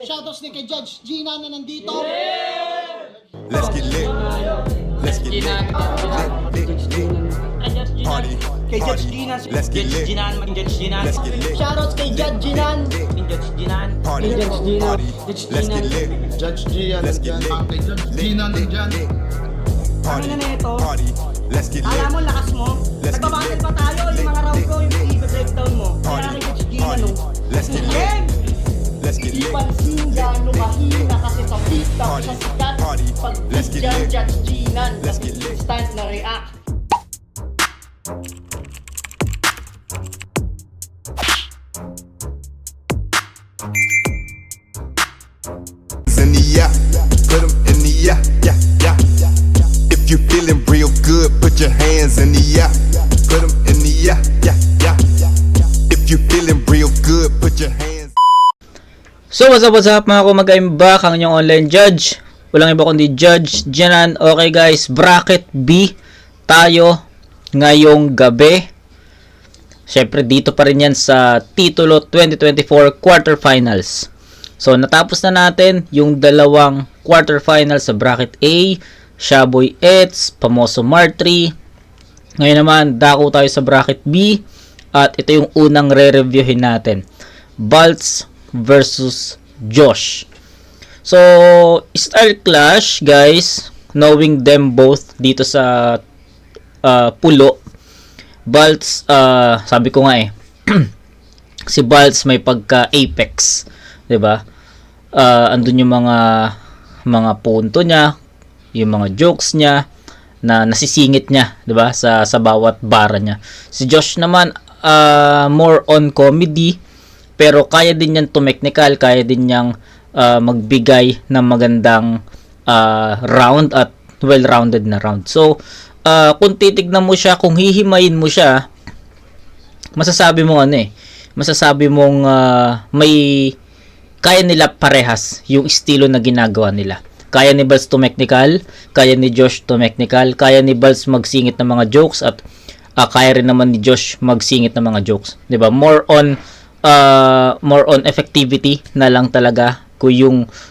Shoutouts ni kay Judge Gina na nandito. Let's get lit. Let's get lit. Party. Kay Judge Gina. Let's get lit. Let's get lit. Shoutouts kay Judge Ginan. Party. Party. Let's get lit. Judge Gian. Let's get lit. Gina nandyan. Party. Ano na ito? Party. Let's get lit. Alam mo, lakas mo. Let's get Nagbabattle lit. pa tayo. Yung mga round ko, yung i-breakdown mo. Kaya Party. kay Judge Gina, Party. no? Let's get lit. Game! Let's get Di lit. pansin gano'ng mahina kasi sa TikTok Party. sa sikat. Party. Pag Let's get dyan, lit. Judge Ginan. Let's get lit. Instant na react. In the yeah, put 'em in the yeah, yeah, yeah. If you feeling real good, put your hands in the yeah, put 'em in the yeah, yeah, yeah. If you feeling real good, put your hands. So what's up mga kumagain back, ang inyong online judge. Walang iba kundi Judge Ginan. Okay guys, bracket B tayo ngayong gabi. Syempre dito pa rin yan sa Titulo 2024 Quarterfinals. So natapos na natin yung dalawang quarterfinals sa bracket A, Shaboy Ets, Pamoso Martri. Ngayon naman, dako tayo sa bracket B at ito yung unang re-reviewin natin. Baltz versus Josh. So, style clash guys, knowing them both dito sa pulo. Baltz, sabi ko nga si Baltz may pagka apex, 'di ba? Andun yung mga punto niya, yung mga jokes niya na nasisingit niya, 'di ba? Sa bawat bara niya. Si Josh naman more on comedy, pero kaya din niyang tumechnical, kaya din niyang magbigay ng magandang round at well-rounded na round. So, kung titignan mo siya, kung hihimayin mo siya, masasabi mong may kaya nila parehas yung estilo na ginagawa nila. Kaya ni Baltz tumechnical, kaya ni Josh tumechnical, kaya ni Baltz magsingit ng mga jokes at kaya rin naman ni Josh magsingit ng mga jokes, 'di ba? More on effectivity na lang talaga kung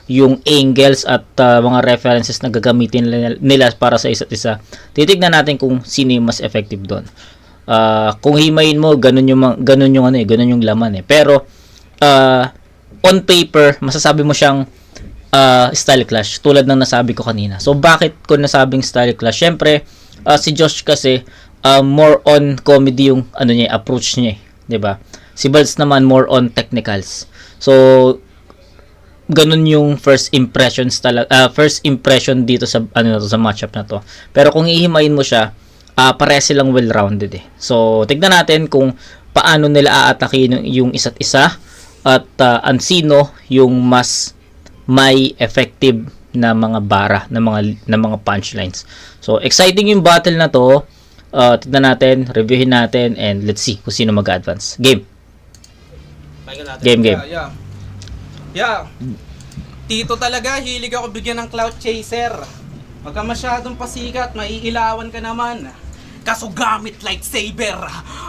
yung angles at mga references na gagamitin nila para sa isa't isa. Titignan natin kung sino yung mas effective doon. Kung himayin mo, ganun yung laman . Pero on paper, masasabi mo siyang style clash, tulad ng nasabi ko kanina. So bakit ko nasabing style clash? Syempre, si Josh kasi more on comedy yung approach niya, 'di ba? Si Baltz naman more on technicals. So ganun yung first impression dito sa sa matchup na to. Pero kung ihimayin mo siya, pareha silang well-rounded . So tignan natin kung paano nila aatakin yung isa't isa at sino yung mas may effective na mga bara, na mga punchlines. So exciting yung battle na to. Tignan natin, reviewin natin, and let's see kung sino mag-advance. Game. Yeah. Tito talaga, hilig ako bigyan ng clout chaser. Huwag ka masyadong pasikat, maiilawan ka naman. Kaso gamit lightsaber.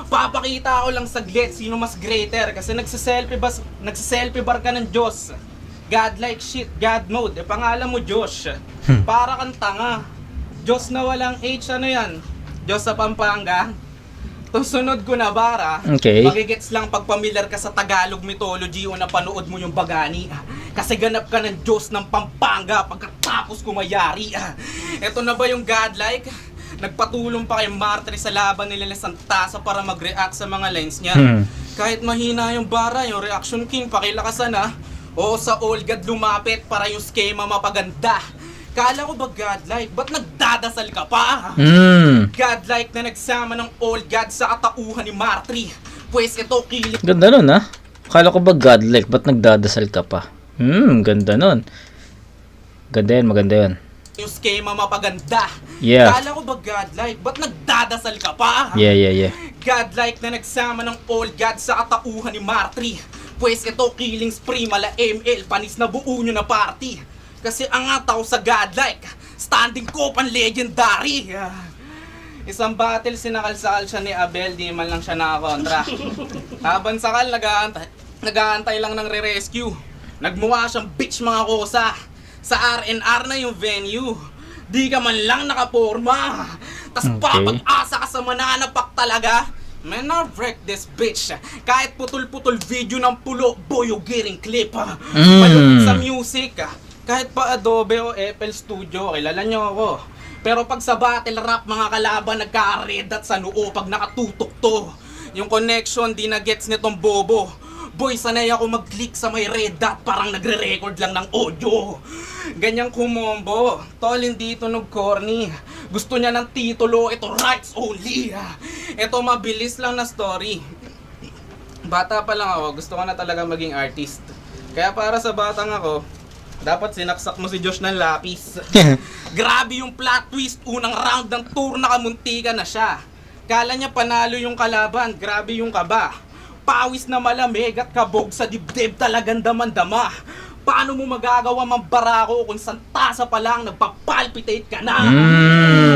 Papakita ko lang saglit sino mas greater. Kasi nagsiselfie bar ka ng Diyos. Godlike shit, God mode. Pangalan mo Josh. Para kang tanga. Diyos na walang H, ano yan? Diyos sa Pampanga. Sunod ko na bara, Okay. magigets lang pag familiar ka sa Tagalog mythology o napanood mo yung Bagani. Kasi ganap ka ng Diyos ng Pampanga pagkatapos kumayari. Eto na ba yung godlike? Nagpatulong pa kay Martri sa laban nila ni Santasa para mag-react sa mga lines niya. Kahit mahina yung bara, yung reaction king, pakilakasan ha. O sa All God lumapit para yung schema mapaganda. Kala ko ba godlike? Ba't nagdadasal ka pa? Godlike na nagsama ng all God sa katauhan ni Martri. Pues ito kilig. Ganda nun Akala ko ba godlike, ba't nagdadasal ka pa? Ganda nun. Maganda yun. Yung schema mapaganda. Yeah. Kala ko ba godlike? Ba't nagdadasal ka pa? Yeah. Godlike na nagsama ng all God sa katauhan ni Martri. Pues ito killing spree, mala ML, panis na buo nyo na party. Kasi angat ako sa godlike, standing ko pan legendary. Isang battle sinakal-sakal siya ni Abel, di man lang siya nakakontra. Habang sakal, nag-aantay lang ng re-rescue. Nagmukha siyang bitch mga kosa. Sa R&R na yung venue. Di ka man lang nakaporma. Tas Okay. papag-asa ka sa mananapak talaga. Man, I'll wreck this bitch. Kahit putol-putol video ng pulo, boy, yung gearing clip. Malupit sa music. Kahit pa Adobe o FL Studio, kilala nyo ako. Pero pag sa battle rap, mga kalaban, nagka-redat sa noo pag nakatutok to. Yung connection, di na gets nitong bobo. Boy, sanay ako mag-click sa may red dot, parang nagre-record lang ng audio. Ganyang kumombo. Tol, hindi tunog corny. Gusto niya ng titulo, ito rights only. Ito mabilis lang na story. Bata pa lang ako, gusto ko na talaga maging artist. Kaya para sa batang ako, dapat sinaksak mo si Josh ng lapis. Grabe yung plot twist, unang round ng tour nakamuntika na siya. Kala niya panalo yung kalaban, grabe yung kaba. Pawis na malamig at kabog sa dibdib, talagang damandama. Paano mo magagawa mang barako kung santasa pa lang nagpapalpitate ka na?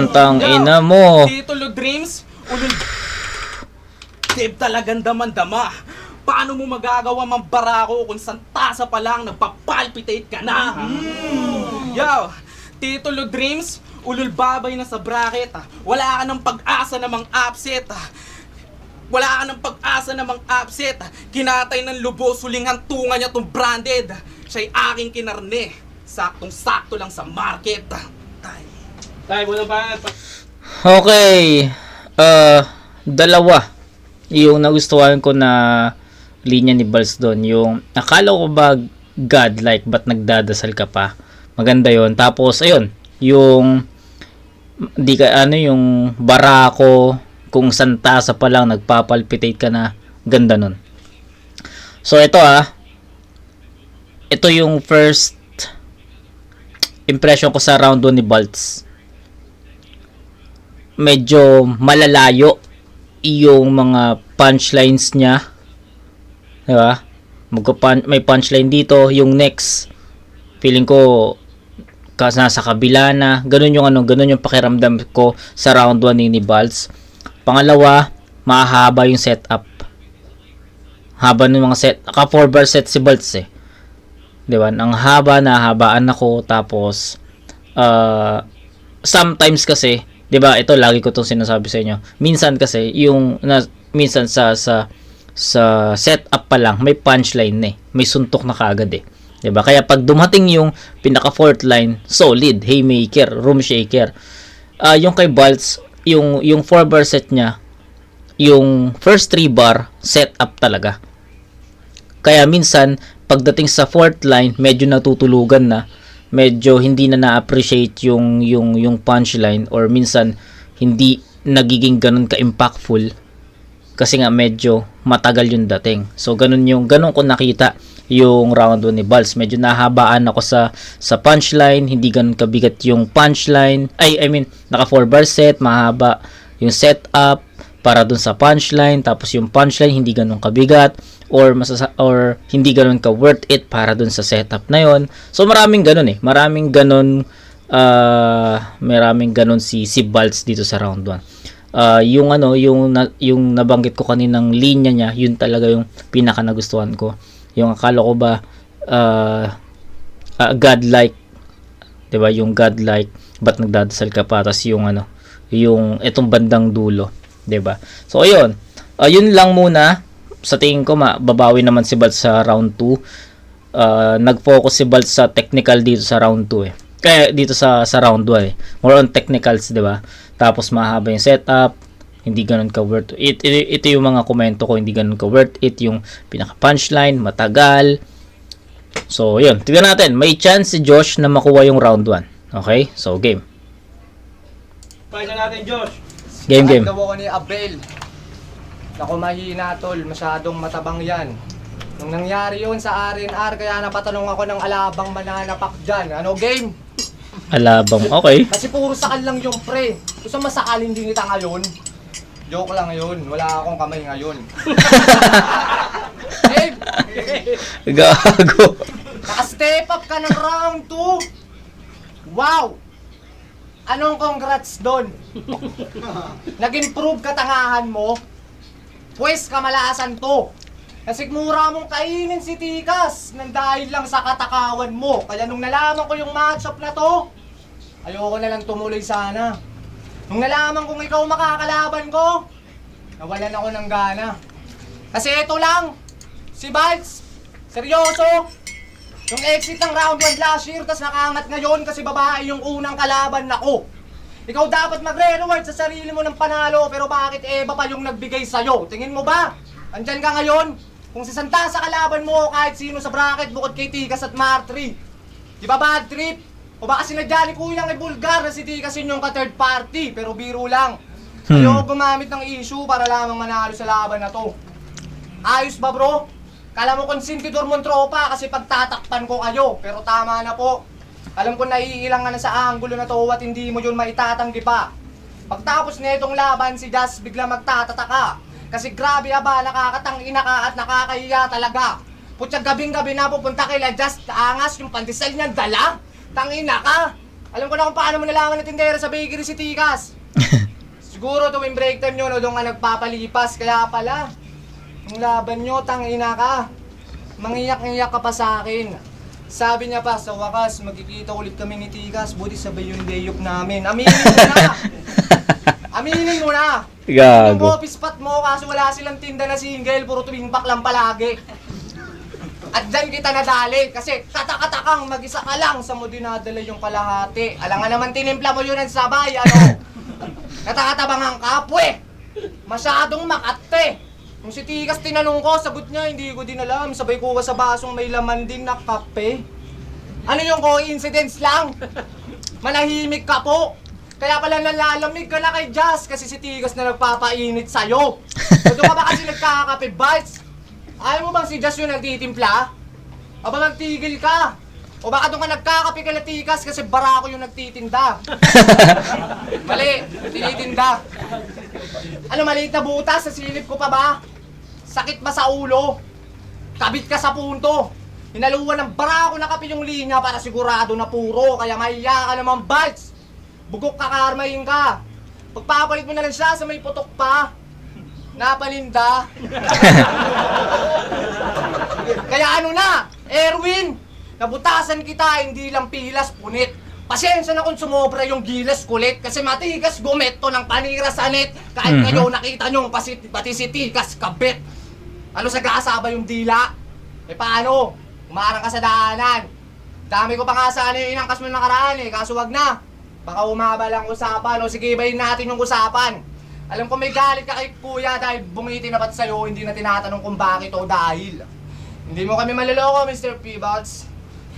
Tangina mo. Titulo Dreams, ulul dib, talagang damandama. Paano mo magagawa mang barako kung santasa pa lang nagpapalpitate ka na? Yo, titulo Dreams, ulul babay na sa bracket. Wala ka ng pag-asa na mang upset. Wala ka ng pag-asa na mang upset. Kinatay ng lubos, huling hantungan niya tong branded. Siya'y aking kinarne. Saktong-sakto lang sa market. Tay, wala ba? Okay. Dalawa. Yung nagustuhan ko na linya ni Balls doon. Yung akala ko ba godlike, ba't nagdadasal ka pa? Maganda yon. Tapos, ayun. Yung di ka yung barako, kung santasa pa lang nagpapalpitate ka na, ganda nun. So ito ito yung first impression ko sa round 1 ni Baltz. Medyo malalayo yung mga punchlines niya, diba? May punchline dito, yung next feeling ko nasa kabila na, ganun yung pakiramdam ko sa round 1 ni Baltz. Pangalawa, mahaba yung setup. Haba ng mga set. Naka 4 bar set si Baltz eh. Diba? Ang haba, nahabaan ako. Tapos, sometimes kasi, diba, ito lagi ko itong sinasabi sa inyo. Minsan kasi, minsan sa setup pa lang, may punchline eh. May suntok na kaagad eh. Diba? Kaya pag dumating yung pinaka fourth line, solid, haymaker, room shaker. Yung kay Baltz, yung 4 bar set niya, yung first 3 bar set up talaga. Kaya minsan pagdating sa fourth line, medyo natutulugan na, medyo hindi na na-appreciate yung punchline, or minsan hindi nagiging ganun ka-impactful kasi nga medyo matagal yung dating. So ganun ko nakita yung round 1 ni Baltz. Medyo nahabaan ako sa punchline, hindi ganun kabigat yung punchline. Naka 4 bar set, mahaba yung setup para dun sa punchline, tapos yung punchline hindi ganun kabigat or hindi ganun ka worth it para dun sa setup na yon. So maraming ganun eh. Maraming ganun si Baltz dito sa round 1. Yung nabanggit ko kaninang linya niya, yun talaga yung pinaka nagustuhan ko. Yung akala ko ba godlike, 'di ba? Yung godlike, ba't nagdadasal ka pa? Tas yung itong bandang dulo, 'di ba? So ayun. Yun lang muna. Sa tingin ko mababawi naman si Baltz sa round 2. Nag-focus si Baltz sa technical dito sa round 2 eh. Kaya dito sa round 2 eh. More on technicals, 'di ba? Tapos mahaba yung setup, hindi ganun ka worth it. Ito yung mga komento ko, hindi ganun ka worth it. Yung pinaka punchline, matagal. So, yun. Tignan natin. May chance si Josh na makuha yung round 1. Okay? So, game. Pakita natin, Josh. Game. Daw ako ni Abel. Naku, mahina tol. Masyadong matabang yan. Nung nangyari yun sa R&R, kaya napatanong ako ng alabang mananapak dyan. Ano, game? Alabang. Okay. Kasi puro sakal lang yung pre. Gusto masakalin din kita ngayon. Joke lang yun. Wala akong kamay ngayon. Game! Gago. Naka-step up ka ng round 2. Wow! Anong congrats doon? Nag-improve katangahan mo? Pwes kamalasan to. Nasigmura mong kainin si Tikas nang dahil lang sa katakawan mo. Kaya nung nalaman ko yung matchup na to, ayoko na lang tumuloy sana. Nung nalaman kong ikaw makakalaban ko, nawalan ako ng gana. Kasi ito lang, si Bites, seryoso. Yung exit ng round 1 last year, tas nakaangat ngayon kasi babae yung unang kalaban nako. Ikaw dapat magre-reward sa sarili mo ng panalo, pero bakit Eva pa yung nagbigay sa'yo? Tingin mo ba? Andyan ka ngayon? Kung sisanta sa kalaban mo kahit sino sa bracket bukod kay Tikas at Martry. Di ba bad trip? O baka sinadya ni Kuyang ibulgar na si Tikas yung ka-third party, pero biro lang. Ayoko gumamit ng issue para lamang manalo sa laban na to. Ayos ba bro? Kala mo konsentidor mong tropa kasi pagtatakpan ko kayo, pero tama na po. Alam ko naiilang ka na sa anggulo na to at hindi mo yun maitatanggi pa. Pagtapos nitong laban, si Jazz bigla magtatataka. Kasi grabe aba, nakakatangina ka at nakakahiya talaga. Putyag gabing-gabi na pupunta kila Jazz, angas yung pandesal niyan dala. Tangina ka. Alam ko na kung paano mo nalaman na tindera sa bakery si Tikas. Siguro tuwing break time nyo, no, doon ka nagpapalipas. Kaya pala, yung laban nyo, tangina ka. Mangiyak-ngiyak ka pa sa akin. Sabi niya pa, sa wakas, magkikita ulit kami ni Tikas. Buti sabay yung dayok namin. Aminin mo na! Aminin mo na! Yung Gago. office spot mo, kaso wala silang tinda na single, puro tuwing back lang palagi. At dyan kita nadali, kasi katakatakang mag-isa ka lang sa mo dinadala yung kalahati. Alam nga naman tinimpla mo yun ang sabay, ano? Natakatabang ang kapwe! Masyadong makate! Kung si Tikas tinanong ko, sagot niya, hindi ko din alam. Sabay ko sa basong may laman din na kape. Ano yung coincidence lang? Manahimik ka po! Kaya pala nalalamig ka na kay Jazz kasi si Tigas na nagpapainit sa'yo. So doon ka ba kasi nagkakape bites? Ayaw mo bang si Jazz yung nagtitimpla? O ba magtigil ka? O baka doon ka nagkakape kay Tigas kasi barako yung nagtitinda? Mali, tinitinda. Ano, maliit na butas sa silip ko pa ba? Sakit ba sa ulo? Kabit ka sa punto? Hinaluan ng barako na kape yung linya para sigurado na puro. Kaya mahiya ka naman bites. Bugok ka, karmahin ka. Pagpapalit mo na lang siya sa may putok pa. Napaninda. Kaya ano na, Erwin, nabutasan kita, hindi lang pilas, punit. Pasensya na kung sumobra yung gilas kulit kasi matigas gumeto ng panira sa net. Kahit kayo nakita nyo, pati si Tikas kabit. Ano sa gasa ba yung dila? E paano? Umarang ka sa daanan. Dami ko pa nga sana yung inangkas mo nakaraan eh, kaso wag na. Baka umaba lang usapan o sige ibayin natin yung usapan. Alam ko may galit ka kay kuya dahil bumiti na ba't sa'yo, hindi na tinatanong kung bakit o dahil. Hindi mo kami maloloko, Mr. P-Bots.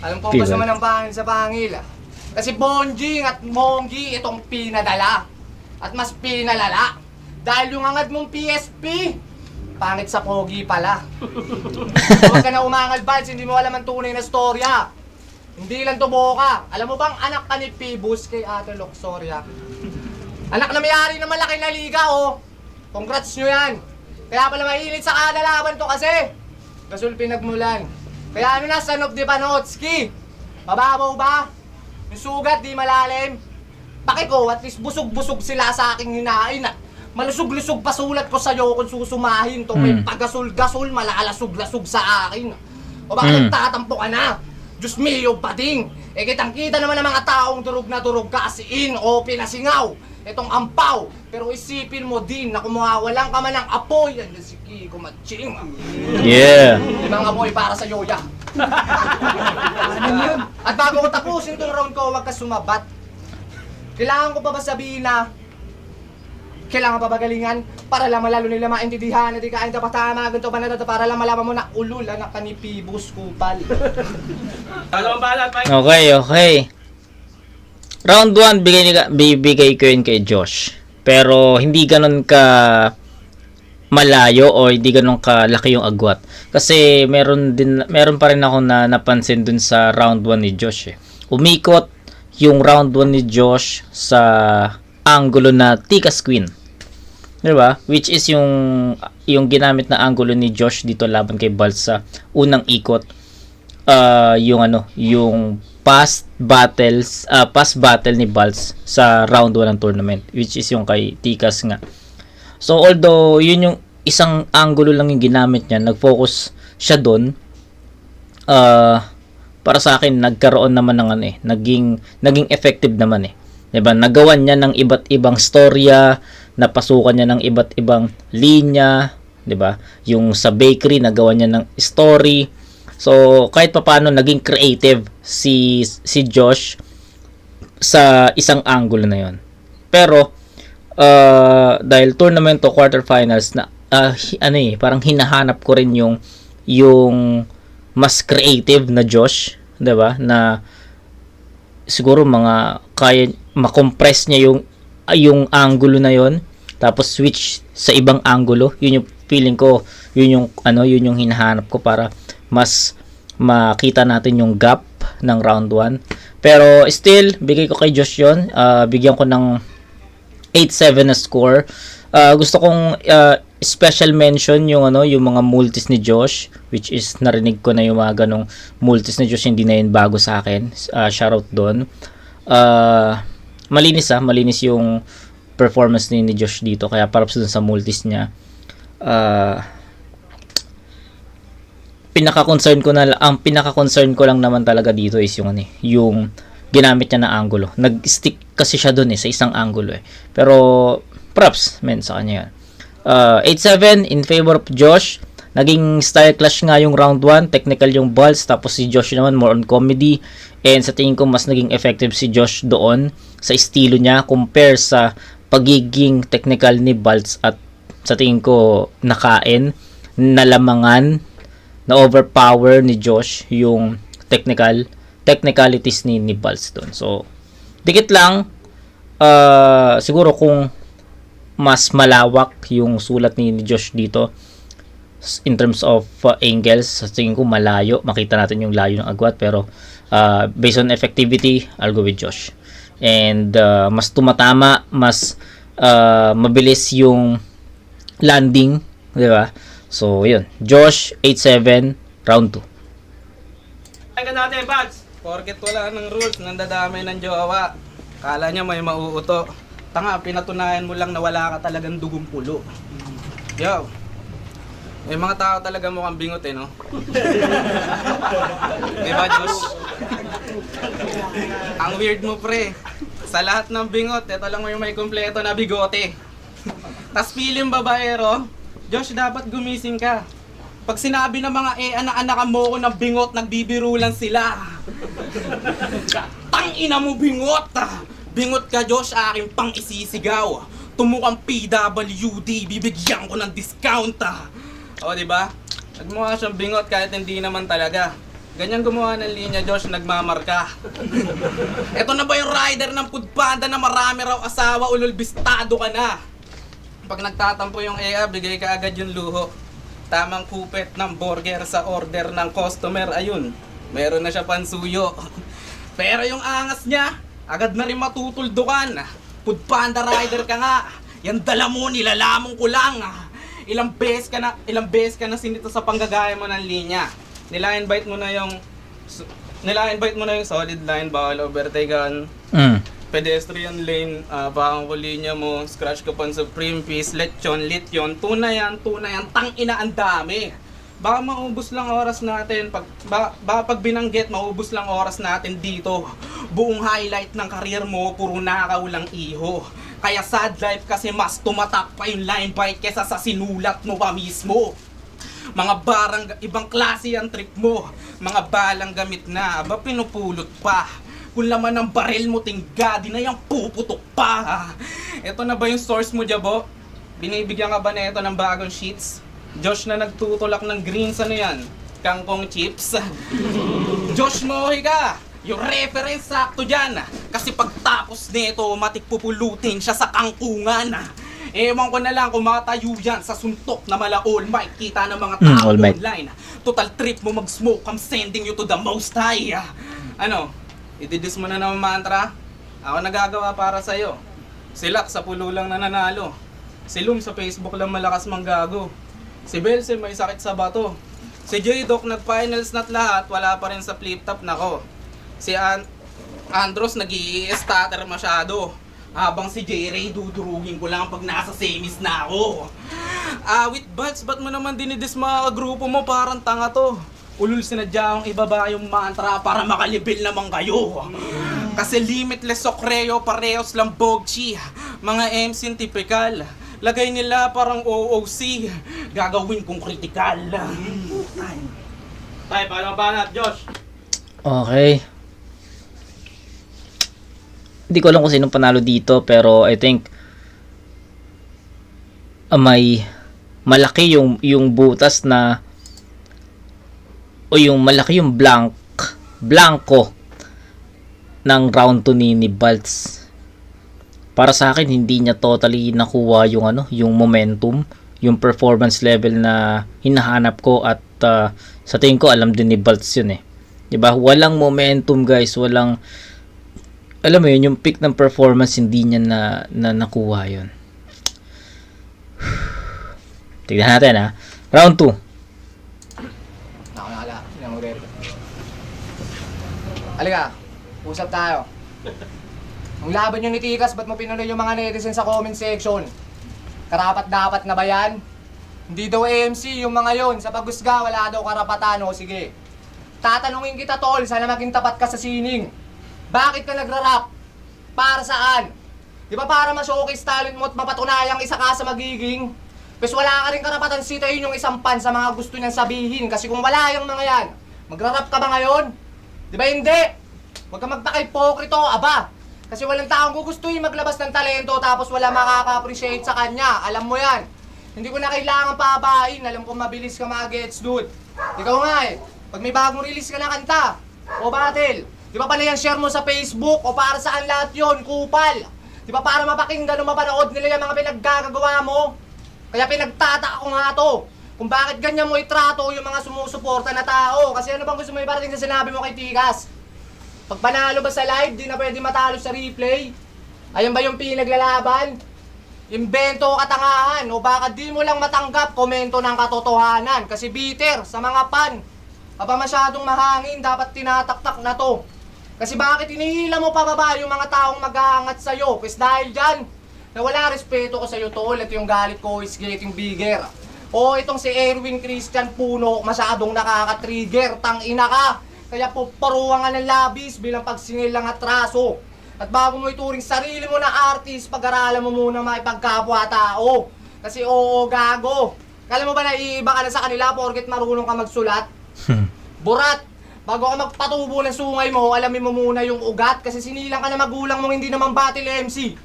Alam ko ba naman ang pangil sa pangil. Kasi Bonjing at Monggi itong pinadala. At mas pinalala. Dahil yung angad mong PSP, pangit sa pogi pala. Huwag ka na umangal, Bites, hindi mo alam ang tunay na storya. Hindi lang tuboka. Alam mo bang anak ka ni Pibus kay Ate Luxoria? Anak na may-ari ng malaki na liga, oh. Congrats nyo yan. Kaya pala mahilit sa kadalaban to kasi. Gasol pinagmulan. Kaya ano na, son of Dipanotski? Mababaw ba? Yung sugat, di malalim. Pakiko, at least busog-busog sila sa aking hinain at malusog-lusog pasulat ko sa'yo kung susumahin to. May pagasol-gasol, malalasog-lasog sa akin. O bakit nagtatampo ka na? Diyos mio, bading! Eh kitang-kita naman ng mga taong durog na durog kasiin o pinasingaw. Itong ampaw. Pero isipin mo din na kumuhawalan ka man ng apoy. Yan si Kiko Matching. Yeah. Limang apoy para sa Yoya. At bago ko tapusin itong round ko, huwag ka sumabat. Kailangan ko pa ba sabihin na kailangan pa ba galingan para lang malalo nila maintindihan na di kain dapat tama ganito ba na para lang malaman mo na ulul anak ka ni Pibus Kupal. Dalawang balat, Mike. Okay. Round 1, bibigay ko yun kay Josh. Pero hindi ganun ka malayo o hindi ganun kalaki yung agwat. Kasi meron pa rin ako na napansin dun sa round 1 ni Josh eh. Umikot yung round 1 ni Josh sa angulo na Tikas Queen. Diba? Which is yung ginamit na angulo ni Josh dito laban kay Balz sa unang ikot. Yung past battle ni Balz sa round 1 ng tournament, which is yung kay Tikas nga. So although yun isang angulo lang yung ginamit niya, nag-focus siya doon, para sa akin nagkaroon naman ng ano naging effective naman 'di ba? Nagawan niya ng iba't ibang storya, napasukan niya ng iba't ibang linya, 'di ba? Yung sa bakery nagawan niya ng story. So kahit papaano naging creative si Josh sa isang angulo na 'yon. Pero dahil tournament to quarterfinals na parang hinahanap ko rin yung mas creative na Josh, 'di ba? Na siguro mga kaya makompress niya yung angulo na 'yon, tapos switch sa ibang angulo. Yun yung feeling ko, yun yung hinahanap ko para mas makita natin yung gap ng round 1. Pero still, bigay ko kay Josh 'yon. Bigyan ko ng 8-7 na score. Gusto kong special mention yung mga multis ni Josh, which is narinig ko na yung mga ganong multis ni Josh, hindi na yun bago sa akin. Shoutout doon. Malinis yung performance ni Josh dito, kaya props dun sa multis niya. Ang pinaka-concern ko lang naman talaga dito is yung ginamit niya na angulo. Nag-stick kasi siya doon sa isang angulo Pero props sa kanya yan. 8-7 in favor of Josh. Naging style clash nga yung round 1. Technical yung Balls. Tapos si Josh naman more on comedy. And sa tingin ko mas naging effective si Josh doon sa estilo niya compare sa pagiging technical ni Balls. At sa tingin ko nakain, nalamangan, na overpower ni Josh yung technicalities ni Balls doon. So dikit lang. Siguro kung mas malawak yung sulat ni Josh dito in terms of angles, sa tingin ko malayo, makita natin yung layo ng agwat, pero based on effectivity, I'll go with Josh. And mas tumatama, mas mabilis yung landing, di ba? So yun, Josh 8-7 round 2. Tingnan natin, Bads. Porket wala ng rules, nandadamay ng jowa. Kala niya may mauuto. Tanga, pinatunayan mo lang na wala ka talagang dugong pulo. Yo, may mga tao talaga mukhang bingot no? Diba, Josh? Ang weird mo, pre. Sa lahat ng bingot, ito lang yung may kumpleto na bigote. Tas piling babaero, Josh, dapat gumising ka. Pag sinabi ng mga anak-anak mo ko ng bingot, nagbibiro lang sila. Tangina mo, bingot! Bingot ka, Josh, aking pang isisigaw. Tumukang PWD, bibigyan ko ng discount. O, diba? Nagmukha siyang bingot kahit hindi naman talaga. Ganyan gumawa ng linya, Josh, nagmamarka. Eto na ba yung rider ng Foodpanda na marami raw asawa, ululbistado ka na? Pag nagtatampo yung EA, bigay ka agad yung luho. Tamang kupet ng burger sa order ng customer, ayun. Meron na siya pansuyo. Pero yung angas niya, agad na rin matutuldukan. Foodpanda rider ka nga. Yan dala mo, nilalamong ko lang. Ilang beses ka na sinito sa panggagaya mo ng linya. Nila-invite mo na yung solid line, bawal overtaken. Pedestrian lane, bakang linya mo, scratch ka pan supreme piece, lityon, tunay yan, tangina ang dami. Baka maubos lang oras natin, baka pag binanggit, maubos lang oras natin dito. Buong highlight ng career mo, puro nakaw lang iho. Kaya sad life kasi mas tumatak pa yung line bike kesa sa sinulat mo pa mismo. Mga barang, ibang klase ang trip mo. Mga balang gamit na, aba pinupulot pa. Kung laman ng baril mo, tinggadi na yung puputok pa. Ito na ba yung source mo, Jabo? Binibigyan ka ba na ito ng bagong sheets? Josh na nagtutulak ng greens, ano yan? Kangkong chips? Josh, mohi ka! Yung reference sakto dyan. Kasi pagtapos nito, matik pupulutin siya sa kangkungan. Ewan ko na lang kung makatayo yan sa suntok na malaol. Makikita ng mga tao online. Total trip mo mag-smoke, I'm sending you to the most high. Ano? Ididis mo na naman mantra? Ako nagagawa para sa'yo. Si Lak sa pulo lang nananalo. Si Lum sa Facebook lang malakas manggago. Si Belse may sakit sa bato. Si J-Doc nag-finals na't lahat, wala pa rin sa flip-top nako. Si Andros nag-i-starter masyado. Habang si J-Ray dudurugin ko lang pag nasa semis na ako. Awit Balts, ba't mo naman dinidis mga grupo mo? Parang tanga to. Ulul sinadya akong ibaba yung mantra para makalibil naman kayo. Kasi limitless sokreo, parehos lang bogchi. Mga MC typical. Lagay nila parang OOC. Gagawin kong critical. Tay, paano banat, Josh? Okay. Hindi ko alam kung sinong panalo dito, pero I think may malaki yung butas na o yung malaki yung blanco ng round 2 ni Balts. Para sa akin, hindi niya totally nakuha yung momentum, yung performance level na hinahanap ko, at sa tingin ko alam din ni Balts yun eh. 'Di ba? Walang momentum, guys, walang, alam mo yun, yung peak ng performance hindi niya na nakuha yun. Tignan natin ha. Round 2. Nakakala. Sinamurero. Halika. Usap tayo. Ang laban nyo ni Tikas, ba't mo pinuloy yung mga netizen sa comment section? Karapat-dapat na ba yan? Hindi daw AMC yung mga yon. Sa pagusga, wala daw karapatan. O sige. Tatanungin kita, tol. Sana maging tapat ka sa sining. Bakit ka nagra-rap? Para saan? Di ba para ma-showcase talent mo at mapatunayang isa ka sa magiging? Pues wala ka rin karapatan sitayin yung isang fan sa mga gusto niyang sabihin. Kasi kung wala yung mga yan, magra-rap ka ba ngayon? Di ba hindi? Huwag ka magpaka-hipokrito, aba. Kasi walang taong gugustuhin maglabas ng talento tapos wala makaka-appreciate sa kanya. Alam mo yan. Hindi ko na kailangan pabain. Alam ko mabilis ka mag-gets, dude. Ikaw nga eh. Pag may bagong release ka na kanta o battle, di ba pala yan share mo sa Facebook o para saan lahat yon, kupal? Di ba para mapakinggan o mapanood nila yung mga pinaggagawa mo? Kaya pinagtataka ko nga to. Kung bakit ganyan mo itrato yung mga sumusuporta na tao. Kasi ano bang gusto mo iparating sa sinabi mo kay Tikas? Pag panalo ba sa live, di na pwede matalo sa replay? Ayun ba yung pinaglalaban? Imbento o katangahan? O baka di mo lang matanggap komento ng katotohanan? Kasi bitter sa mga pan. Aba masyadong mahangin, dapat tinataktak na to. Kasi bakit inihila mo pababa yung mga taong mag-aangat sa'yo? Kasi dahil dyan, nawala respeto ko sa'yo, tol, at yung galit ko is getting bigger. O itong si Erwin Christian Puno, masyadong nakaka-trigger, tang-ina ka. Kaya puparuhan ka ng labis bilang pagsingil ng atraso. At bago mo ituring sarili mo na artist, pag-aralan mo muna makipagkapwa-tao. Kasi oo, gago. Kala mo ba naiiba ka na sa kanila porket marunong ka magsulat? Burat! Bago ka magpatubo ng sungay mo, alamin mo muna yung ugat. Kasi sinilang ka na magulang mong hindi naman battle MC.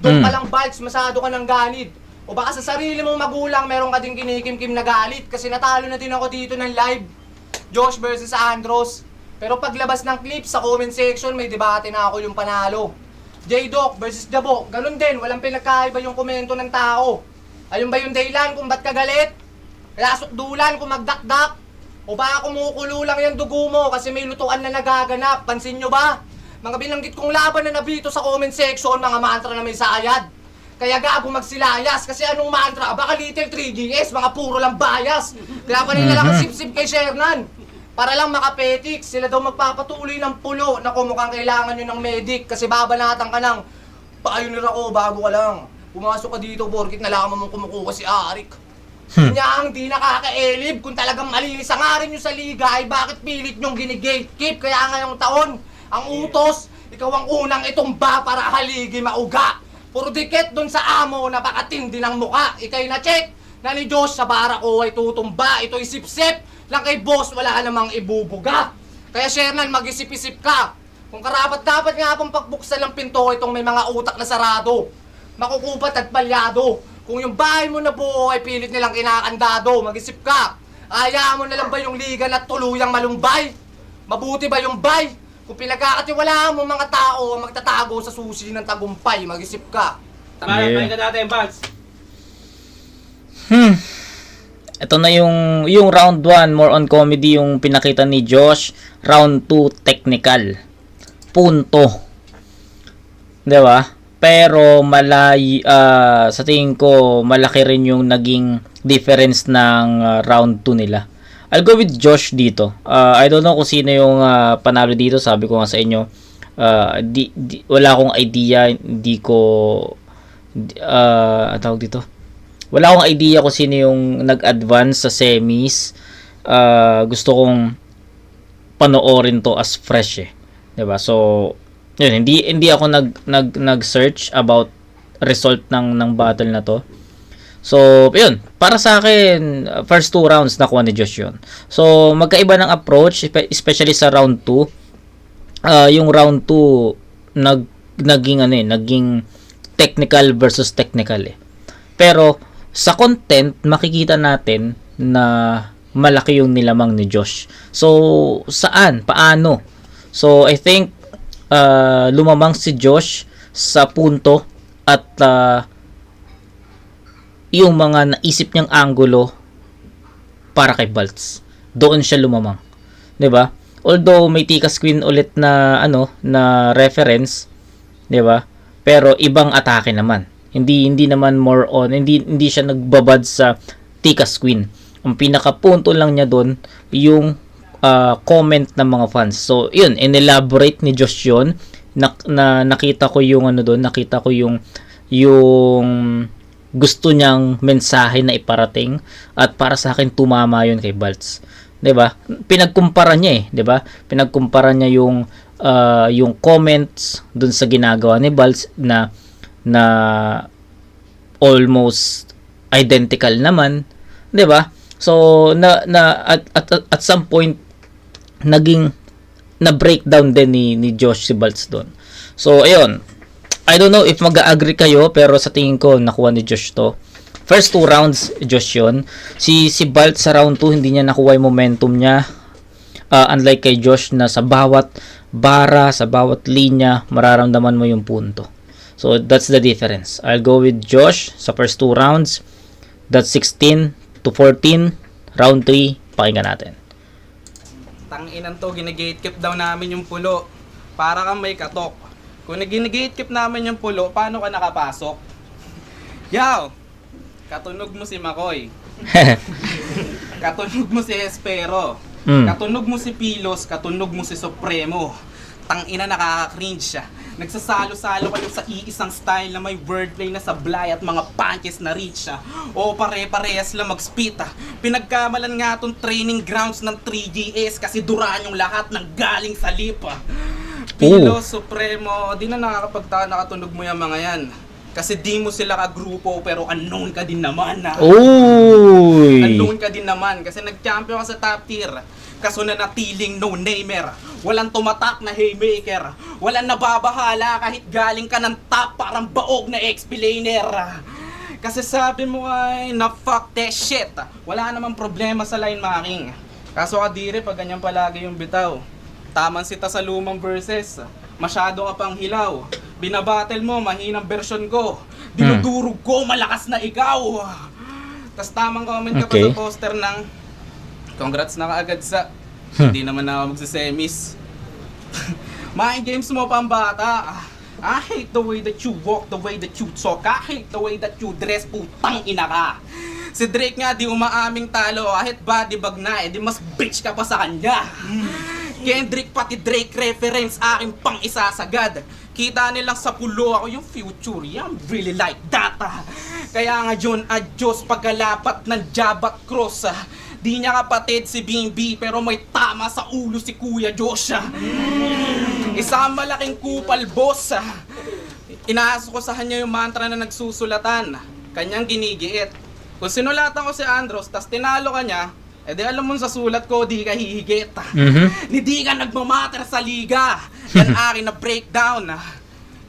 Doon pa lang Balts, masyado ka ng ganid. O baka sa sarili mong magulang, meron ka din kinikim-kim na galit. Kasi natalo na din ako dito ng live. Josh versus Andros. Pero paglabas ng clip sa comment section, may debate na ako yung panalo. J-Doc versus Jabo, ganun din, walang pinagkaiba yung komento ng tao. Ayun ba yung dahilan kung ba't ka galit? Kaya sukdulan kung magdakdak? O baka kumukulo lang yung dugo mo kasi may lutuan na nagaganap, pansin nyo ba? Mga binanggit kong laban na nabito sa comment section, mga mantra na may sayad. Kaya gago magsilayas kasi anong mantra? Baka little 3GS, mga puro lang bias. Kaya pa nila lang ang sip-sip kay Shernan. Para lang makapetiks, sila daw magpapatuloy ng pulo na kumukhang kailangan nyo ng medic kasi babanatan ka ng pioneer ako bago ka lang. Pumasok ka dito porkit nalaman mong kumukuha si Arik. Kanya ang di nakakaelib kung talagang malinis ang arin nyo sa liga ay bakit pilit nyong ginigatekeep. Kaya ngayong taon, ang utos, ikaw ang unang itumba para haligi mauga. Puro dikit dun sa amo, napakatindi ng muka. Ikay na check na ni Diyos sa bara ko ay tutumba. Ito'y sip-sip lang kay boss, wala ka namang ibubuga. Kaya Shernan, mag-isip-isip ka. Kung karapat-dapat nga pong pagbuksan ng pinto itong may mga utak na sarado, makukupat at palyado. Kung yung bahay mo na buo ay pilit nilang kinakandado, mag-isip ka. Hayaan mo na lang ba yung liga na tuluyang malumbay? Mabuti ba yung bay? Kung pinagkakatiwalaan mo mga tao ang magtatago sa susi ng tagumpay, mag-isip ka. Banat, pakinggan natin, Balts. Ito na yung round 1, more on comedy yung pinakita ni Josh. Round 2, technical. Punto. 'Di ba? Pero sa tingin ko malaki rin yung naging difference ng round 2 nila. I'll go with Josh dito. I don't know kung sino yung panalo dito. Sabi ko nga sa inyo, wala akong idea, tawag dito. wala akong idea kung sino yung nag-advance sa semis. Gusto kong panoorin to as fresh 'di ba? So, yun, hindi ako nag-search about result ng battle na to. So, yun, para sa akin, first 2 rounds nakuha ni Josh yun. So, magkaiba ng approach, especially sa round 2. Yung round 2 naging technical versus technical Pero sa content makikita natin na malaki yung nilamang ni Josh. So saan? Paano? So I think lumamang si Josh sa punto at yung mga naisip niyang angulo para kay Baltz. Doon siya lumamang. 'Di ba? Although may Tikas Queen ulit na na reference, 'di ba? Pero ibang atake naman. Hindi naman more on, hindi siya nagbabad sa Tikas Queen. Ang pinakapunto lang niya doon yung comment ng mga fans. So, yun, inelaborate ni Josh yun. Nakita ko yung doon, nakita ko yung gusto niyang mensahe na iparating at para sa akin tumama yun kay Baltz. 'Di ba? Pinagkumpara niya 'di ba? Pinagkumpara niya yung comments dun sa ginagawa ni Baltz na almost identical naman, 'di ba? So at some point naging na breakdown din ni Josh si Baltz doon. So ayun, I don't know if mag-agree kayo, pero sa tingin ko nakuha ni Josh to. First 2 rounds Josh yun. Si Baltz sa round 2 hindi niya nakuha yung momentum niya. Unlike kay Josh na sa bawat bara, sa bawat linya, mararamdaman mo yung punto. So, that's the difference. I'll go with Josh sa first 2 rounds. That's 16-14. Round 3, pakinggan natin. Tanginan to, gine-gatekeep daw namin yung pulo. Para kang may katok. Kung gine-gatekeep namin yung pulo, paano ka nakapasok? Yaw! Katunog mo si Makoy. Katunog mo si Espero. Katunog mo si Pilos, katunog mo si Supremo. Tangina, nakaka-cringe siya. Nagsasalo-salo kayo sa iisang style na may wordplay na sablay at mga punches na reach siya. O pare-parehas lang mag-spit Pinagkamalan nga tong training grounds ng 3GS kasi duran yung lahat ng galing sa lipa. Pilos, Supremo, di na nakakapagtaka nakatunog mo yung mga yan. Kasi di mo sila kagrupo pero unknown ka din naman Uy! Unknown ka din naman kasi nag-champion ka sa top tier. Kaso na natiling no-namer. Walang tumatak na haymaker. Walang nababahala kahit galing ka ng top parang baog na explainer. Kasi sabi mo ay na fuck that shit. Wala namang problema sa line marking. Kaso kadiri pag ganyan palagi yung bitaw. Taman sita sa lumang verses. Masyado ka pang hilaw. Binabattle mo, mahinang version ko. Dinudurog ko, malakas na ikaw. Tas tamang comment ka pa sa poster ng congrats na kaagad sa hindi naman ako magsisemis. Mind games mo pambata. I hate the way that you walk, the way that you talk. I hate the way that you dress, putang ina ka. Si Drake nga di umaaming talo, kahit body bag na di mas bitch ka pa sa kanya. Kendrick pati Drake reference aking pang isasagad. Kita nilang sa pulo ako yung future, I'm really like that. Kaya nga John Adios pagkalapat ng Jabat Cross. Di niya kapatid si Bimbi pero may tama sa ulo si Kuya Josh. Isang malaking kupal boss. Inaas ko sa kanya yung mantra na nagsusulatan. Kanyang ginigiit. Kung sinulatan ko si Andros tas tinalo ka niya, di alam mo sa sulat ko, di ka hihigit. Hindi ka nagmamatter sa liga. Yan akin na breakdown.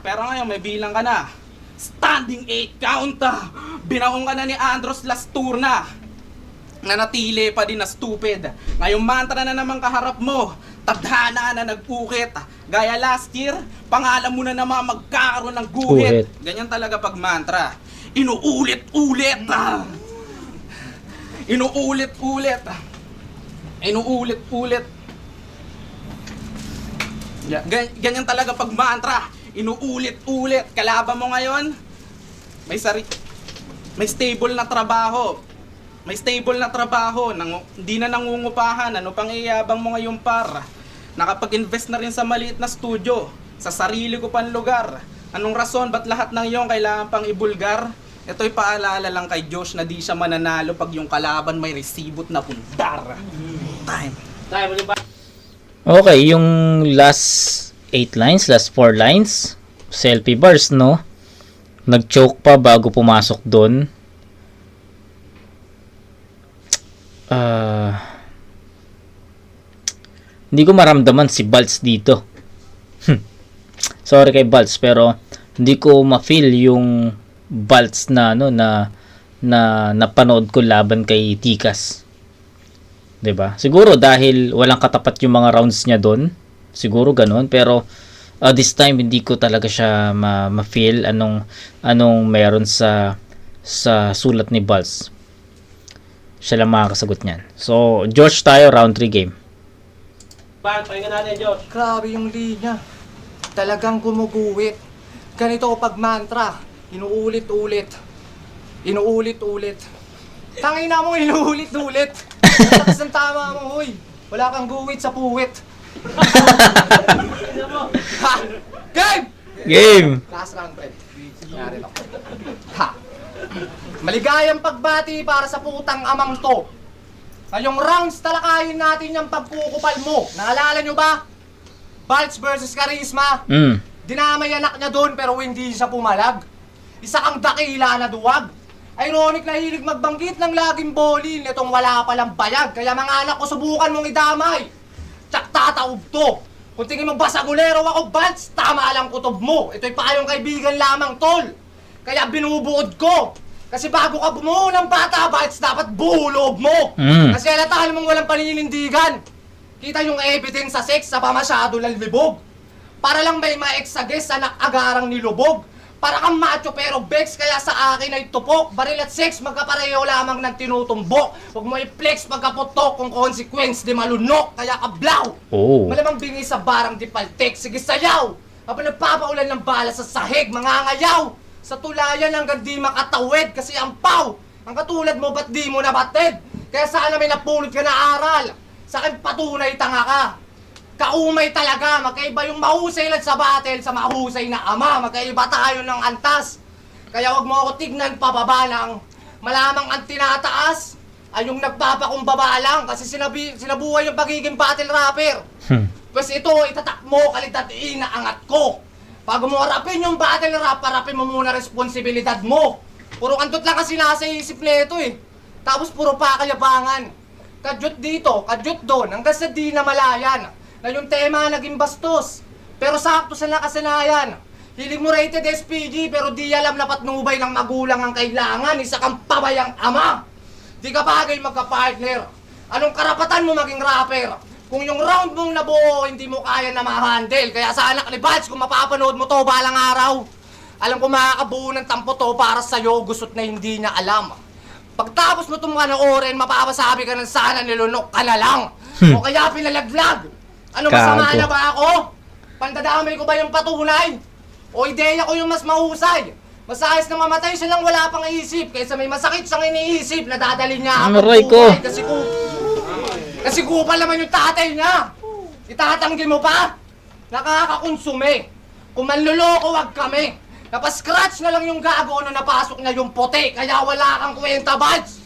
Pero ngayon may bilang ka na. Standing 8 count. Binaong ka na ni Andros last tour na. Nanatili pa din na stupid. Ngayong mantra na naman kaharap mo. Tadhana na nagpukit. Gaya last year, pangalan mo na naman magkakaroon ng guhit. Ganyan talaga pag mantra. Inuulit-ulit. Inuulit-ulit. Inuulit-ulit. Ganyan talaga pag mantra. Inuulit-ulit. Kalaban mo ngayon, may stable na trabaho. May stable na trabaho. Hindi na nangungupahan. Ano pang iyabang mo ngayon par? Nakapag-invest na rin sa maliit na studio. Sa sarili ko pang lugar. Anong rason ba't lahat ng iyon kailangan pang ibulgar? Ito'y paalala lang kay Josh na di siya mananalo pag yung kalaban may resibot na pundar. Time. Tayo, muli ba? Okay, yung last 8 lines, last 4 lines, selfie bars, no? Nag-choke pa bago pumasok doon. Hindi ko maramdaman si Balz dito. Sorry kay Balz, pero hindi ko ma-feel yung Balz na napanood ko laban kay Tikas. 'Di ba? Siguro dahil walang katapat yung mga rounds niya doon. Siguro ganoon, pero this time hindi ko talaga siya ma-feel anong meron sa sulat ni Balz. Siya lang makakasagot niyan. So, Josh tayo, round 3 game. Bang, pakinggan natin, Josh. Grabe yung linya. Talagang gumuguwit. Ganito pag mantra. Inuulit-ulit. Inuulit-ulit. Tangina mo, inuulit-ulit. Lakas ng tama mo, hoy. Wala kang guwit sa puwit. Ha! Game! Game! Last round, Fred. Nangyari lang. Ha! Maligayang pagbati para sa putang amang to. Ngayong rounds, talakayin natin yung pagkukupal mo. Naalala nyo ba? Balz versus Charisma. Dinamay anak niya doon pero hindi siya pumalag. Isa kang dakila na duwag. Ironic na hilig magbanggit ng laging bolin. Itong wala palang bayag. Kaya mga anak ko, subukan mong idamay. Tsak tataob to. Kung tingin mo basagulero ako, Balz, tama lang kutob mo. Ito'y payong kaibigan lamang, tol. Kaya binubuod ko. Kasi bago ka bumuo ng bata, Balz, dapat buhulob mo. Kasi halatahan mong walang paninindigan. Kita yung evidence sa sex sa pamasyado lalibog. Para lang may ma-exages sa agarang nilubog. Para kang macho pero bex, kaya sa akin ay tupok. Baril at sex, magkapareho lamang ng tinutumbok. Huwag mo i-flex pagkaputok kung consequence di malunok. Kaya kablaw. Malamang bingi sa barang di paltek. Sige sayaw. Habang nagpapaulan ng bala sa sahig, mga ngayaw. Sa tulayan hanggang di makatawid kasi ang paw. Ang katulad mo, ba't di mo nabatid? Kaya sana may napulot ka na aral. Sa akin patunay tanga ka. Kaumay talaga, magkaiba yung mahusay lang sa battle sa mahusay na ama. Magkaiba tayo ng antas. Kaya wag mo ako tignan pababa lang. Malamang ang tinataas ay yung nagpapakumbaba lang kasi sinabuhay yung pagiging battle rapper. Pues ito, itatak mo, kalitatiin na angat ko. Bago mo harapin yung battle rap, harapin mo muna responsibilidad mo. Puro kantot lang kasi nasa isip nito eh. Tapos puro pakayabangan. Kadyot dito, kadyot doon, hanggang sa di na malayan. Na yung tema naging bastos, pero sakto sa nakasanayan. Hiling mo rated SPG, pero di alam na patnubay ng magulang ang kailangan. Isa kang pabayang ama. Di ka bagay magka-partner. Anong karapatan mo maging rapper? Kung yung round mong nabuo, hindi mo kaya na ma-handle. Kaya sa anak ni Balz, kung mapapanood mo to balang araw, alam ko makakabuo ng tampo to para sa'yo, gusot na hindi niya alam. Pagtapos mo tumanoorin, mapapasabi ka ng sana nilunok ka na lang. O kaya pinalaglag. Ano masama na ba ako? Pandadamay ko ba yung patunay? O ideya ko yung mas mahusay? Mas ayos na mamatay siya lang wala pang isip kaysa may masakit siyang iniisip na dadali niya ako buhay kasi kupal naman yung tatay niya. Itatanggi mo pa? Nakakakonsume. Kung manluloko wag kami. Napascratch na lang yung gago na napasok niya yung puti kaya wala kang kwenta, Balz.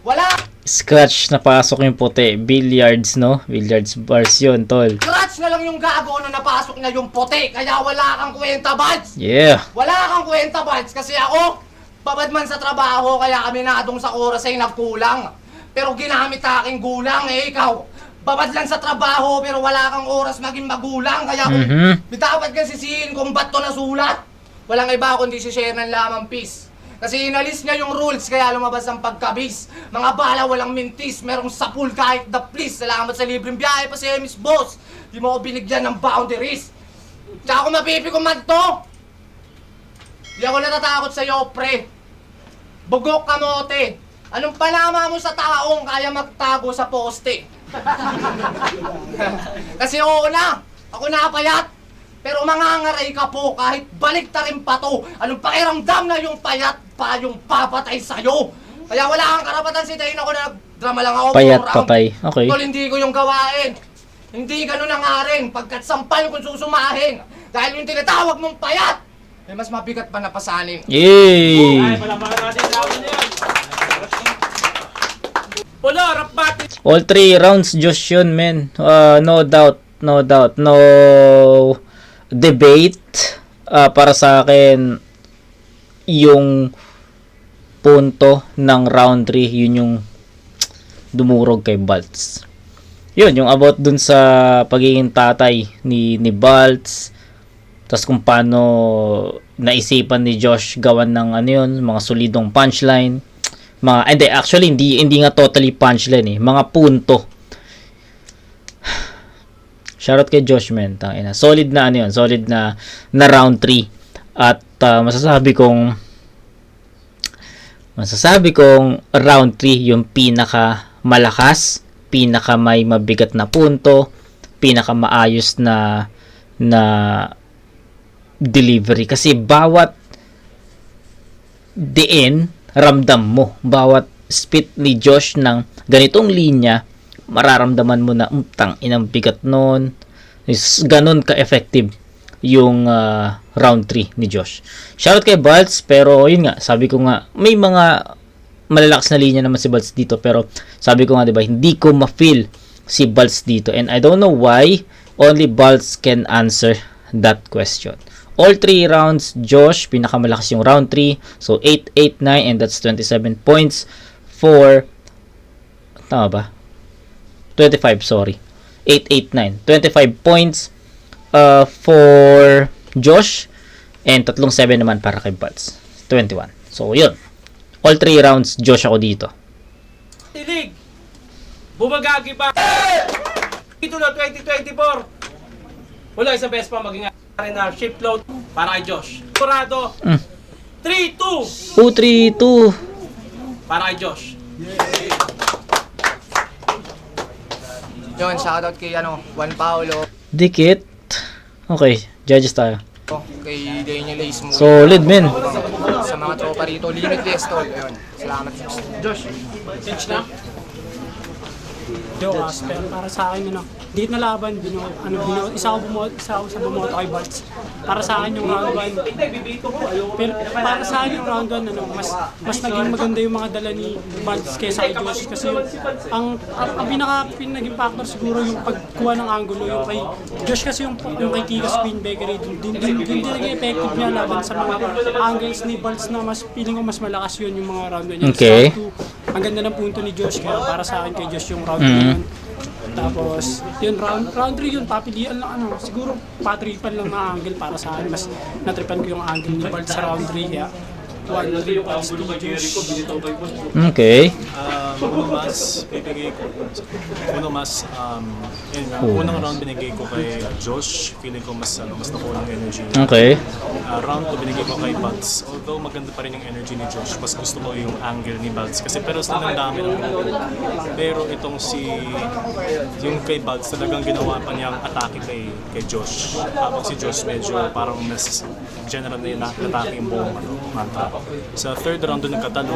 Wala! Scratch na pasok yung puti. Billiards, no? Billiards bars yun, tol. Scratch na lang yung gago na napasok niya yung puti kaya wala kang kwenta, Balz. Yeah. Wala kang kwenta, Balz, kasi ako, babad man sa trabaho kaya kami natong sa oras ay nagkulang. Pero ginamit aking gulang, ikaw. Babad lang sa trabaho pero wala kang oras maging magulang. Kaya kung dapat kang sisihin kung ba't to nasulat, walang iba kundi si Sharon lamang peace. Kasi inalis niya yung rules kaya lumabas ang pagkabis. Mga bala walang mintis, merong sapul kahit the please. Salamat sa libreng biyahe pa si Miss Boss. Di mo ako binigyan ng boundaries. Tsaka kung mapipikuman to, di ako natatakot sa'yo, pre. Bugok kamote. Anong panama mo sa taong kaya magtago sa poste? Kasi oo na, ako napayat. Pero mangangaray ka po kahit balik ta rin pa to. Anong pakiramdam na yung payat pa yung papatay sa'yo? Kaya wala kang karapatan si Tayin ako na nagdrama lang ako. Payat patay, okay. Tol, hindi ko yung gawain. Hindi ganun ang arin pagkat sampal kung susumahin. Dahil yung tinatawag mong payat, May mas mabigat pa na pasanin. Yay! Ay, palampakan natin sa akin na yan. Pula, rap battle. All 3 rounds, Josh yun, men. No doubt. No doubt. No debate. Para sa akin, yung punto ng round 3, yun yung dumurog kay Baltz. Yun, yung about dun sa pagiging tatay ni Baltz. Tapos kung paano naisipan ni Josh gawan ng ano yun, mga solidong punchline. Hindi nga totally punchline eh. Mga punto. Shoutout kay Josh, man. Tangina. Solid na ano yun. Solid na round 3. At masasabi kong round 3 yung pinaka malakas, pinaka may mabigat na punto, pinaka maayos na delivery. Kasi bawat diin, ramdam mo. Bawat spit ni Josh ng ganitong linya, mararamdaman mo na inang bigat nun. Ganon ka-effective yung round 3 ni Josh. Shoutout kay Baltz, pero yun nga, sabi ko nga, may mga malalakas na linya naman si Baltz dito, pero sabi ko nga, diba, hindi ko ma-feel si Baltz dito. And I don't know why, only Baltz can answer that question. All 3 rounds, Josh, pinakamalakas yung round 3. So, 8, 8, 9, and that's 27 points for, tama ba? 25, sorry. 8, 8, 9. 25 points for Josh, and 3-7 naman para kay Baltz. 21. So, yun. All 3 rounds, Josh ako dito. Tilig. Bumagagi pa. Ito na 2024. Wala isang beses pa maging rin na ship load para kay Josh. Kurado. 3-2 3-2. para kay Josh. Yun, shoutout kay Juan Paulo, Dikit. Okay, judges tayo. kay Daniel Ace Moore. Solid, men. Sa mga tropa rito, Limitless Tol. Ayun, salamat. Josh. Cinch na. Joas, pero para sa akin, dito na laban, isa ako sa bumoto kay Baltz. Para sa akin yung round 1, pero para sa akin yung round 1, mas naging maganda yung mga dala ni Baltz kaysa kay Josh. Kasi ang naging factor siguro yung pagkuha ng angulo, yung kay Josh kasi yung kay Kika Spin Bakery, din naging effective niya laban sa mga angles ni Baltz na feeling ko mas malakas yun yung mga round 1 niya. Okay. Ang ganda ng punto ni Josh, kaya para sa akin kay Josh yung round 1 yun. Tapos, yun, round 3 yun, papilian lang siguro patripan lang na angle para sa akin. Mas natripan ko yung angle ni Balt sa round 3, kaya 1-3 para sa Josh. Okay. Unang round binigay ko kay Josh, feeling ko mas nakuha ng energy. Okay. Round 2 binigay ko kay Baltz, although maganda pa rin yung energy ni Josh, mas gusto ko yung angle ni Baltz kasi pero still ang dami ng pero itong yung kay Baltz talagang ginawa pa niyang atake kay Josh, habang si Josh medyo parang mas general na yung atake yung buong mantra. Sa third round doon nagkatalo,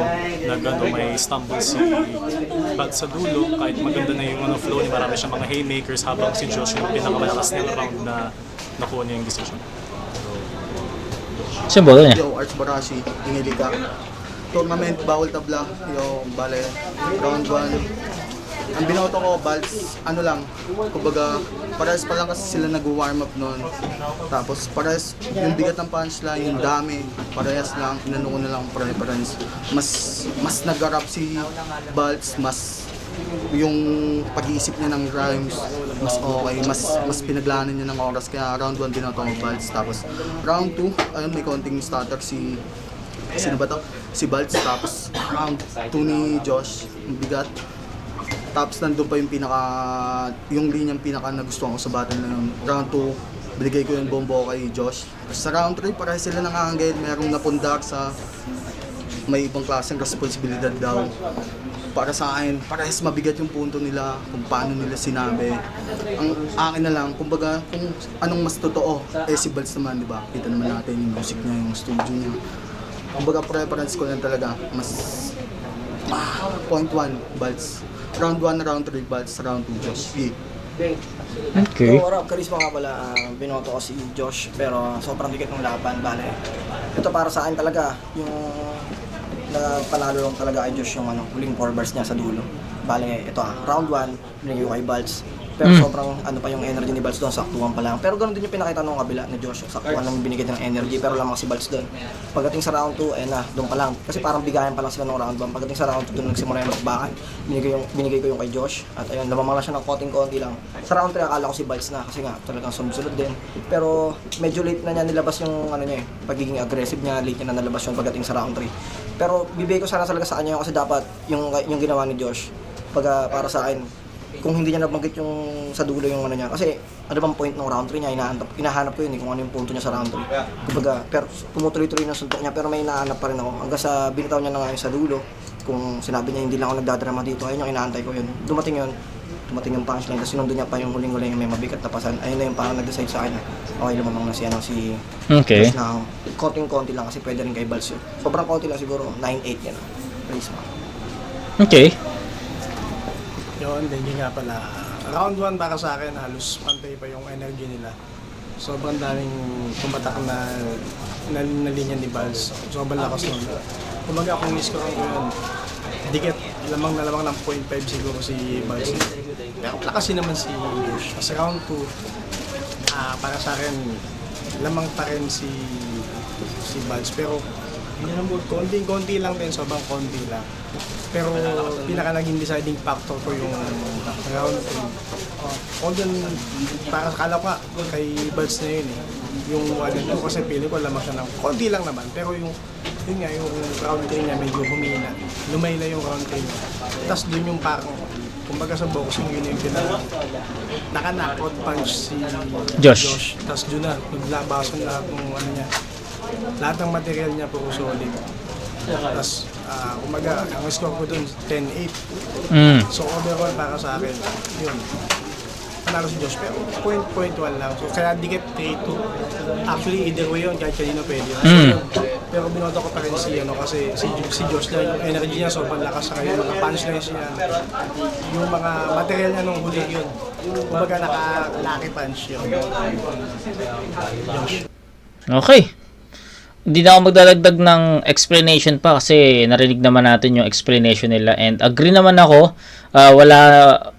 may stumble si Baltz sa dulo, kahit maganda na yung flow niya, marami siyang mga haymakers, habang si Josh yung pinakamalakas na round na nakuha niya yung decision. Saan bola niya? Yo, Arts Barashi, Ingilika. Tournament, bawal tabla. Yo, bale, round 1. Ang binoto ko, Baltz, kumbaga, parehas pa lang kasi sila nag-warm up noon. Tapos, parehas, yung bigat ng punchline, yung dami, parehas lang, inano ko na lang preference. Mas nag-arap si Baltz, mas yung pag-iisip niya ng rhymes, mas okay, mas pinaglaanan niya ng oras, kaya round 1 binoto ko Baltz. Tapos, round 2, ayun, may konting stutter sino ba to? Si Baltz. Tapos, round 2 ni Josh, ang bigat. Tapos nandun pa yung linyang pinaka nagustuhan ko sa battle na yun. Round 2, binigay ko yung bombo kay Josh. Sa round 3, parehas sila ng angle, merong napundar sa may ibang klaseng responsibilidad daw. Para sa akin, parehas mabigat yung punto nila, kung paano nila sinabi. Ang akin na lang, kumbaga, kung anong mas totoo, si Baltz naman, di ba? Kita naman natin yung music niya, yung studio niya. Kumbaga, preference ko lang talaga, point 1, Baltz. Round 1, round 3, Baltz. Round 2, Josh. Okay. So, Charisma nga pala, binoto ko si Josh, pero sobrang bigat ng laban, bale. Ito para sa akin talaga, yung panalo lang talaga kay Josh yung huling 4 bars niya sa dulo. Bale, ito round 1, binigay ko kay Balz. Pero sobrang pa yung energy ni Balz doon, saktuhan pa lang. Pero ganoon din yung pinakita nung kabila ni Josh, saktuhan lang yung binigay ng energy, pero lamang si Balz doon. Pagdating sa round 2, doon pa lang. Kasi parang bigayan pa lang sila ng round 1. Pagdating sa round 2, doon nagsimula yung magbakan. Binigay ko yung kay Josh. At ayun, namamang lang siya ng konting-konti lang. Sa round 3, akala ko si Balz na, kasi nga talagang sunod-sunod din. Pero medyo late na niya nilabas yung niya pagiging aggressive niya, late niya na nalabas yung pagdating sa round 3. Pero bibigay ko sana talaga sa kanya kasi dapat yung ginawa ni Josh. Para sa akin, kung hindi niya nabanggit yung sa dulo yung niya, kasi ano bang point ng round 3 niya, hinahanap ko yun kung ano yung punto niya sa round 3. Kumbaga, pero tumutuloy-tuloy ng suntok niya, pero may hinahanap pa rin ako. Hanggang sa binitaw niya na nga yung sa dulo, kung sinabi niya hindi lang ako nagdadrama dito, ayun yung inaantay ko yun. Dumating yung punchline, tapos sinundo niya pa yung huling-huling yung may mabigat na pasan. Ayun na yung parang nag-decide sa akin na okay, lumamang na si Okay. Josh na konting-konti lang kasi pwede rin kay Balz yun. Sobrang konti lang siguro, 9-8 yan. Charisma. Okay. Yun, then yun nga pala. Round 1 para sa akin, halos pantay pa yung energy nila. Sobrang daming tumatak na linya ni Balz. Sobrang lakas nun. Kumaga kung i-score ko yun, dikit, lamang na lamang ng 0.5 siguro si Balz. Pero lakasin naman si Josh. Sa round 2, para sa akin, lamang pa rin si Balz. Pero hindi naman konti lang din, sobrang konti lang. Pero pinaka naging deciding factor ko yung round 3. Although para kala ko kay Balz na yun yung 1-2 kasi pili ko lamang siya ng konti lang naman. Pero yung round 3 niya medyo humina. Lumay na yung round 3 niya. Tapos dun yung parang, kumbaga sa boxing yun yung naka-knockout punch si Josh. Tapos dun na, naglabasan lahat ng niya. Lahat ng material niya puro solid. Tapos, kumaga, ang score ko dun, 10-8. So, overall para sa akin, yun. Panalo si Josh, pero 0.1 lang. So, kaya dikit 3-2. Actually, either way yun, kahit kanino pwede. Pero binoto ko pa rin kasi si Josh na yung energy niya sobrang lakas sa kayo. Mga punchlines niya, yung mga material niya nung huli yun. Kumbaga, naka-lucky punch yun. Josh. Okay. Hindi na ako magdadagdag ng explanation pa kasi narinig naman natin yung explanation nila and agree naman ako. Wala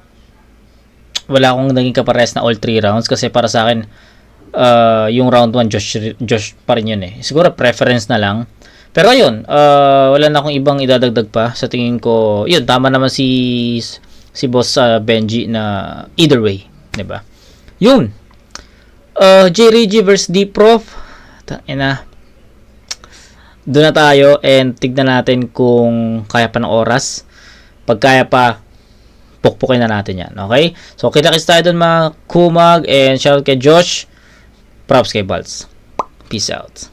akong naging kapares na all 3 rounds kasi para sa akin yung round 1 Josh pa rin yun Siguro preference na lang. Pero ayun, wala na akong ibang idadagdag pa. Sa tingin ko, yun, tama naman si Boss Benji na either way, 'di ba? Yun. J-Reggie versus D-Prof. Doon na tayo and tignan natin kung kaya pa ng oras. Pag kaya pa, pukpukin na natin yan. Okay? So, kita-kits tayo doon mga kumag and shout kay Josh. Props kay Balz. Peace out.